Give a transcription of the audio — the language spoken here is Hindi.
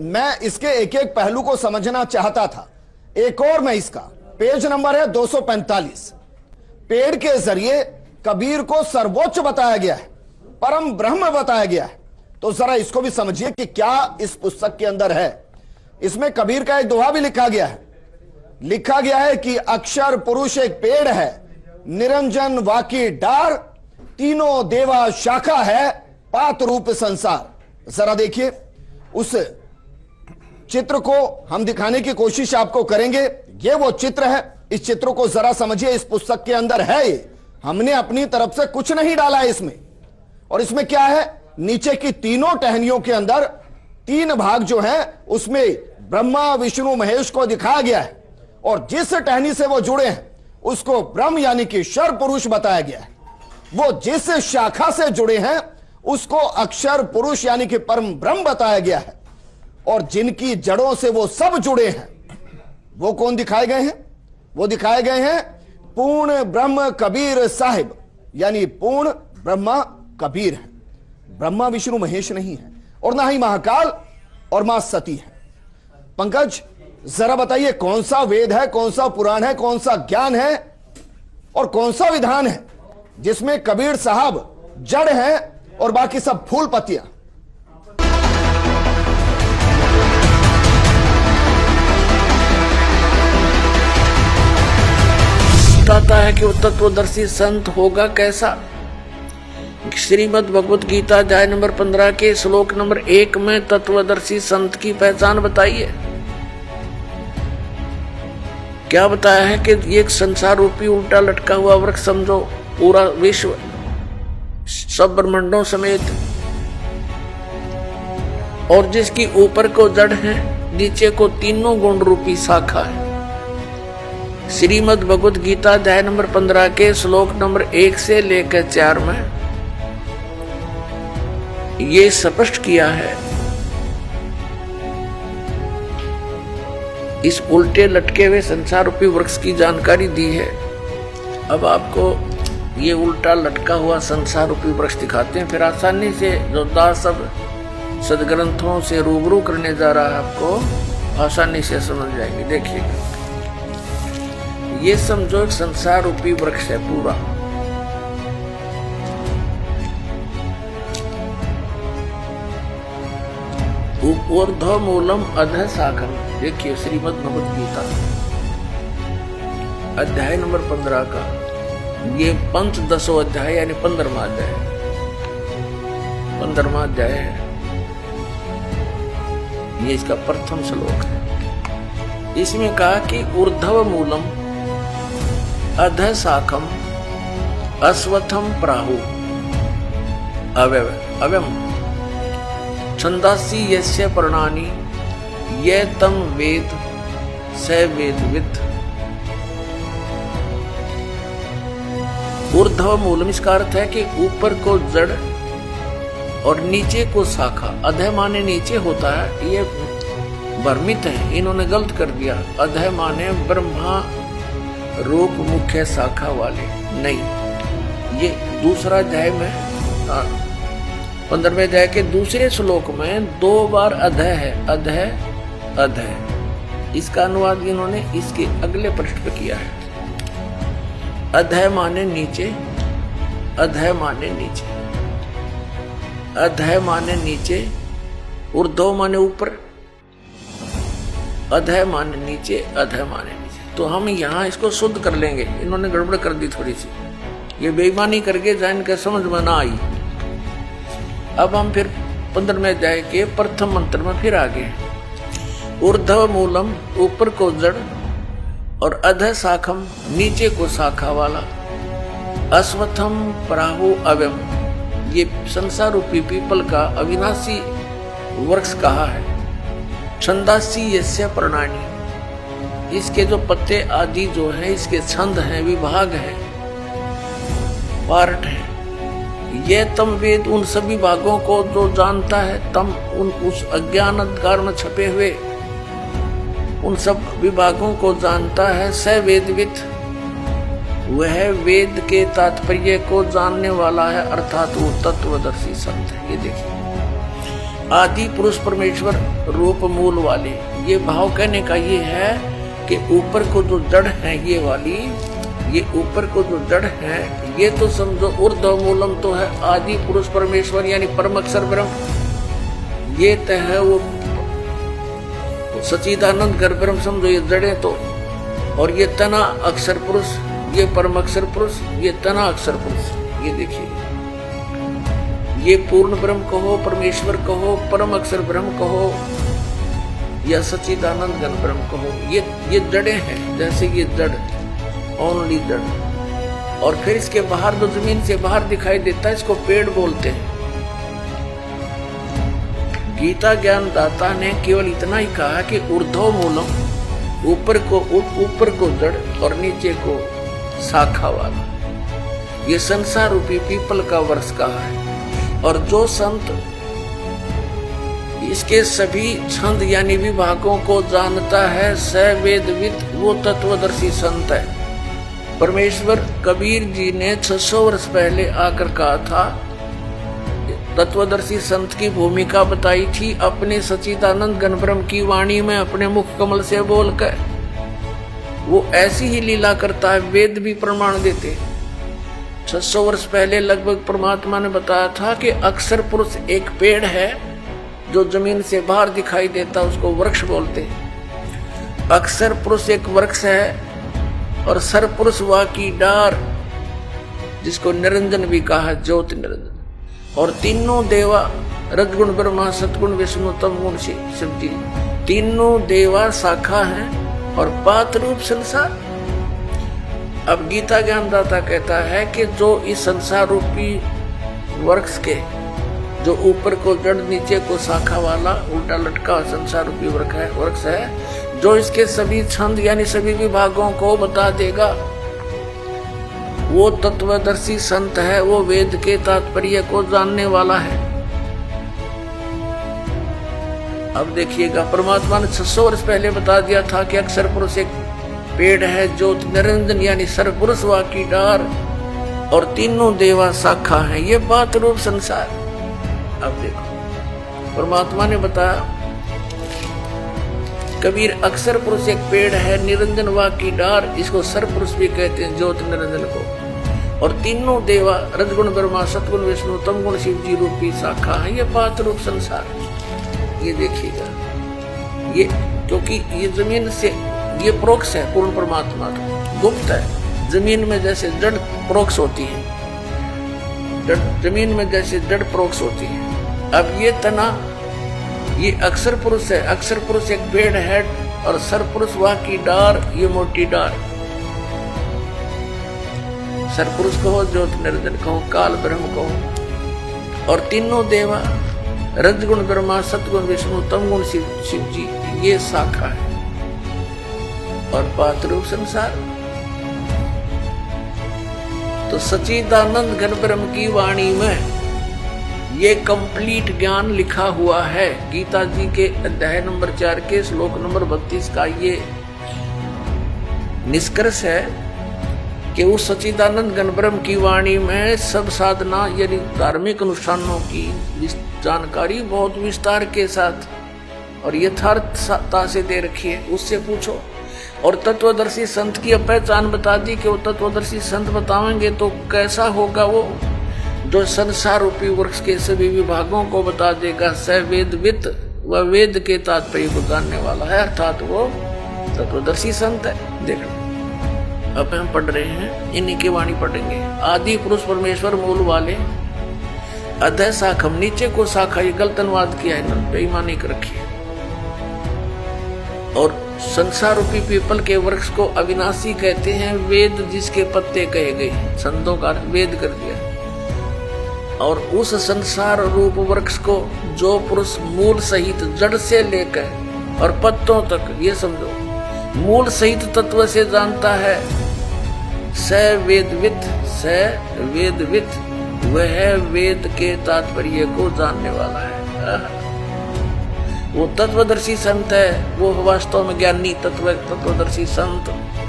मैं इसके एक एक पहलू को समझना चाहता था। एक और मैं इसका पेज नंबर है 245। पेड़ के जरिए कबीर को सर्वोच्च बताया गया है, परम ब्रह्म बताया गया है। तो जरा इसको भी समझिए कि क्या इस पुस्तक के अंदर है। इसमें कबीर का एक दोहा भी लिखा गया है। लिखा गया है कि अक्षर पुरुष एक पेड़ है, निरंजन वाकी डार, तीनों देवा शाखा है, पात रूप संसार। जरा देखिए, उस चित्र को हम दिखाने की कोशिश आपको करेंगे। ये वो चित्र है, इस चित्र को जरा समझिए। इस पुस्तक के अंदर है ये, हमने अपनी तरफ से कुछ नहीं डाला है इसमें। और इसमें क्या है, नीचे की तीनों टहनियों के अंदर तीन भाग जो है उसमें ब्रह्मा विष्णु महेश को दिखाया गया है, और जिस टहनी से वो जुड़े हैं उसको ब्रह्म यानी कि शर पुरुष बताया गया है। वो जिस शाखा से जुड़े हैं उसको अक्षर पुरुष यानी कि परम ब्रह्म बताया गया है, और जिनकी जड़ों से वो सब जुड़े हैं वो कौन दिखाए गए हैं? वो दिखाए गए हैं पूर्ण ब्रह्म कबीर साहिब, यानी पूर्ण ब्रह्मा कबीर है। ब्रह्मा विष्णु महेश नहीं है, और ना ही महाकाल और मां सती है। पंकज, जरा बताइए कौन सा वेद है, कौन सा पुराण है, कौन सा ज्ञान है और कौन सा विधान है जिसमें कबीर साहब जड़ है और बाकी सब फूल पत्तियां? बताता है कि वो तत्वदर्शी संत होगा कैसा। श्रीमद् भगवत गीता अध्याय नंबर 15 के श्लोक नंबर 1 में तत्वदर्शी संत की पहचान बताई है। क्या बताया है कि ये संसार रूपी उल्टा लटका हुआ वृक्ष समझो, पूरा विश्व सब ब्रह्मांडों समेत, और जिसकी ऊपर को जड़ है, नीचे को तीनों गुण रूपी शाखा है। श्रीमद् भगवत गीता अध्याय नंबर 15 के श्लोक नंबर 1 से लेकर 4 में ये स्पष्ट किया है। इस उल्टे लटके हुए संसार रूपी वृक्ष की जानकारी दी है। अब आपको ये उल्टा लटका हुआ संसार रूपी वृक्ष दिखाते हैं, फिर आसानी से जो दास सब सदग्रंथों से रूबरू करने जा रहा है आपको आसानी से समझ जाएंगे। देखिएगा, ये समझो एक संसार रूपी वृक्ष है पूरा। ऊर्ध्व मूलम अधः शाखम। देखिए श्रीमद् भगवत गीता अध्याय नंबर 15 का ये पंचदशो अध्याय यानी 15वां अध्याय, 15वां अध्याय है। ये इसका प्रथम श्लोक है। इसमें कहा कि ऊर्ध्व मूलम अधः शाखम अश्वत्थम प्राहु अव्ययम छंदासी यस्य पर्णानि ये तम वेद स वेदवित्। ऊर्ध्व मूलम इसका अर्थ है कि ऊपर को जड़ और नीचे को शाखा। अधः माने नीचे होता है, ये भ्रमित है, इन्होंने गलत कर दिया। अधः माने ब्रह्मा रूप मुख्य शाखा वाले नहीं। ये दूसरा अध्याय में 15वें अध्याय के दूसरे श्लोक में 2 बार अधः है, अधः अधः। इसका अनुवाद इन्होंने इसके अगले पृष्ठ पे किया है। अधः माने नीचे, अधः माने नीचे, अधः माने नीचे, ऊर्ध्व माने ऊपर, अधः माने नीचे, अधः माने नीचे। तो हम यहाँ इसको शुद्ध कर लेंगे, इन्होंने गड़बड़ कर दी थोड़ी सी, ये बेईमानी करके जान के समझ में ना आई। अब हम फिर 15वें अध्याय के प्रथम मंत्र में फिर आगे। ऊर्ध्व मूलम ऊपर को जड़ और अधः शाखम नीचे को शाखा वाला, अश्वत्थम प्राहु अव्यम ये संसार रूपी पीपल का अविनाशी वृक्ष कहा है। छंदासी यस्य पर्णानि इसके जो पत्ते आदि जो हैं, इसके छंद हैं, विभाग हैं, पार्ट हैं। ये तम वेद उन सभी भागों को जो जानता है, तम उन उस अज्ञान अंधकार में छपे हुए उन सब विभागों को जानता है। स वेदवित् वह वेद के तात्पर्य को जानने वाला है, अर्थात वो तत्वदर्शी संत है। ये देखिए आदि पुरुष परमेश्वर रूप मूल वाले। ये भाव कहने का ये है कि ऊपर को जो जड़ है ये वाली, ये ऊपर को जो जड़ है ये तो समझो ऊर्ध्व मूलम तो है आदि पुरुष परमेश्वर यानी परम अक्षर ब्रह्म। ये तो है वो सच्चिदानंद घर ब्रह्म समझो ये जड़े तो। और ये तना अक्षर पुरुष, ये परम अक्षर पुरुष, ये तना अक्षर पुरुष। ये देखिए, ये पूर्ण ब्रह्म कहो, परमेश्वर कहो, परम अक्षर ब्रह्म कहो या सच्चिदानंद घन ब्रह्म कहो, ये जड़े हैं। जैसे ये जड़, ओनली जड़। और फिर इसके बाहर जो जमीन से बाहर दिखाई देता है इसको पेड़ बोलते हैं। गीता ज्ञान दाता ने केवल इतना ही कहा कि ऊर्ध्व मूलम, ऊपर को जड़ और नीचे को शाखा वाला। ये संसार रूपी पीपल का वृक्ष कहा है। और जो संत इसके सभी छंद यानी विभागों को जानता है, स वेदविद, वो तत्वदर्शी संत है। परमेश्वर कबीर जी ने 600 वर्ष पहले आकर कहा था, तत्वदर्शी संत की भूमिका बताई थी अपने सच्चिदानंद घन ब्रह्म की वाणी में अपने मुख कमल से बोलकर। वो ऐसी ही लीला करता है, वेद भी प्रमाण देते। 600 वर्ष पहले लगभग परमात्मा ने बताया था कि अक्षर पुरुष एक पेड़ है जो जमीन से बाहर दिखाई देता, उसको वृक्ष बोलते। अक्षर पुरुष एक वृक्ष है और सर पुरुष वा की डार, जिसको निरंजन भी कहा, ज्योति निरंजन। और तीनों देवा, रजगुण ब्रह्मा, सतगुण विष्णु, तमगुण शिव जी, तीनों देवा शाखा हैं और पात रूप संसार। अब गीता ज्ञानदाता कहता है कि जो इस संसार रूपी वृक्ष के, जो ऊपर को जड़ नीचे को शाखा वाला उल्टा लटका संसार रूपी वृक्ष है, जो इसके सभी छंद यानी सभी विभागों को बता देगा, वो तत्वदर्शी संत है, वो वेद के तात्पर्य को जानने वाला है। अब देखिएगा, परमात्मा ने 600 वर्ष पहले बता दिया था कि अक्षर पुरुष एक पेड़ है, ज्योति निरंजन यानी सर्वपुरुष वा की डार और तीनों देवा शाखा है, ये बात रूप संसार। अब देखो, परमात्मा ने बताया कबीर अक्षर पुरुष एक पेड़ है, निरंजन वा की डार, इसको सर्वपुरुष भी कहते हैं, ज्योति निरंजन को। और तीनों देवा, रजगुण ब्रह्मा, सतगुण विष्णु, तमगुण शिव जी रूपी शाखा है, ये बात रूप संसार। ये देखिएगा, ये क्योंकि ये जमीन से ये प्रोक्ष है, पूर्ण परमात्मा तो गुप्त है। जमीन में जैसे जड़ प्रोक्ष होती है, जमीन में जैसे जड़ प्रोक्ष होती है। अब ये तना, ये अक्षर पुरुष है, अक्षर पुरुष एक पेड़ है और सरपुरुष वह की डार, ये मोटी डार। सरपुरुष कहो, ज्योति निरंजन कहो, काल ब्रह्म कहो। और तीनों देवा, रजगुण ब्रह्मा, सतगुण विष्णु, तमगुण शिव जी, ये शाखा है। और पात रूप संसार तो सच्चिदानंद घन ब्रह्म की वाणी में ये कंप्लीट ज्ञान लिखा हुआ है। गीता जी के अध्याय नंबर 4 के श्लोक नंबर 32 का ये निष्कर्ष है कि उस सच्चिदानंद घन ब्रह्म की वाणी में सब साधना यानी धार्मिक अनुष्ठानों की जानकारी बहुत विस्तार के साथ और यथार्थता से दे रखी है। उससे पूछो। और तत्वदर्शी संत की पहचान बता दी कि वो तत्वदर्शी संत बताएंगे तो कैसा होगा, वो जो संसार रूपी वृक्ष के सभी विभागों को बता देगा। स वेदवित, वह वेद के तात्पर्य को जानने वाला है, अर्थात वो तत्वदर्शी संत है। देखो, अब हम पढ़ रहे हैं, इन्हीं की वाणी पढ़ेंगे। आदि पुरुष परमेश्वर मूल वाले, अधः शाखम, नीचे को शाखा, ये गलत अनुवाद किया है, बेईमानी कर रखी है। और संसार रूपी पीपल के वृक्ष को अविनाशी कहते हैं, वेद जिसके पत्ते कहे गए, संतों का वेद कर दिया। और उस संसार रूप वृक्ष को जो पुरुष मूल सहित जड़ से लेकर और पत्तों तक, ये समझो, मूल सहित तत्व से जानता है, स वेदवित, वह वेद के तात्पर्य को जानने वाला है। वो तत्वदर्शी संत है, वो वास्तव में ज्ञानी तत्वदर्शी संत।